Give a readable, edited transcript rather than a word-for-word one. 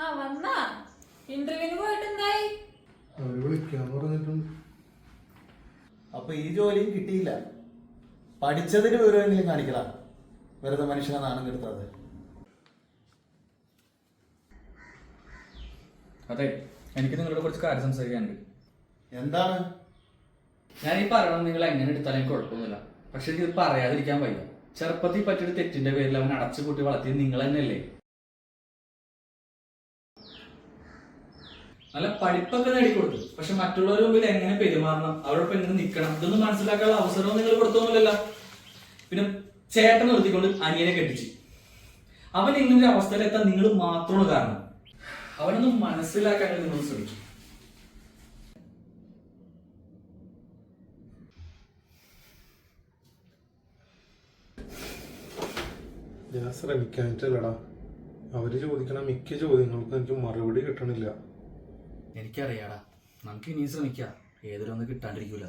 ആ വന്നാ ഇന്റർവ്യൂവിന് പോയിട്ടുണ്ടായി. അവര് വിളിക്കാന്ന് പറഞ്ഞിട്ടുണ്ട്. അപ്പൊ ഈ ജോലിയും കിട്ടിയില്ല. പഠിച്ചതിന് വിവരമെങ്കിലും കാണിക്കടാ, വെറുതെ മനുഷ്യനെ നാണം കെടുത്താതെ. അതെ, എനിക്ക് നിങ്ങളോട് കുറച്ച് കാര്യം സംസാരിക്കാനുണ്ട്. എന്താണ്? ഞാൻ ഈ പറയണം നിങ്ങൾ എങ്ങനെ എടുത്താലും എനിക്ക് കുഴപ്പമൊന്നുമില്ല. പക്ഷെ എനിക്ക് ഇത് പറയാതിരിക്കാൻ വയ്യ. ചെറുപ്പത്തിൽ പറ്റിയൊരു തെറ്റിന്റെ പേരിൽ അവൻ അടച്ചുപൂട്ടി വളർത്തിയത് നിങ്ങൾ തന്നെയല്ലേ? നല്ല പഠിപ്പൊക്കെ നേടിക്കൊടുത്തു, പക്ഷെ മറ്റുള്ളവരുടെ മുമ്പിൽ എങ്ങനെ പെരുമാറണം, അവരോടൊപ്പം എങ്ങനെ നിൽക്കണം, ഇതൊന്നും മനസ്സിലാക്കാനുള്ള അവസരവും നിങ്ങൾ കൊടുത്തൊന്നുമില്ലല്ലോ. പിന്നെ ചേട്ടൻ നിർത്തിക്കൊണ്ട് അനിയനെ കെട്ടിച്ചു. അവൻ ഇങ്ങനൊരു അവസ്ഥയിലെത്താൻ നിങ്ങൾ മാത്രമാണ് കാരണം. അവനൊന്നും മനസ്സിലാക്കാൻ നിങ്ങൾ ശ്രമിച്ചു. ഞാൻ ശ്രമിക്കാനിട്ടല്ലടാ. അവര് ചോദിക്കണ മിക്ക ചോദ്യങ്ങൾക്കും എനിക്ക് മറുപടി കിട്ടണില്ല. എനിക്കറിയാടാ, നമുക്ക് ഇനിയും ശ്രമിക്കാം, ഏതൊരു ഒന്ന് കിട്ടാണ്ടിരിക്കൂല.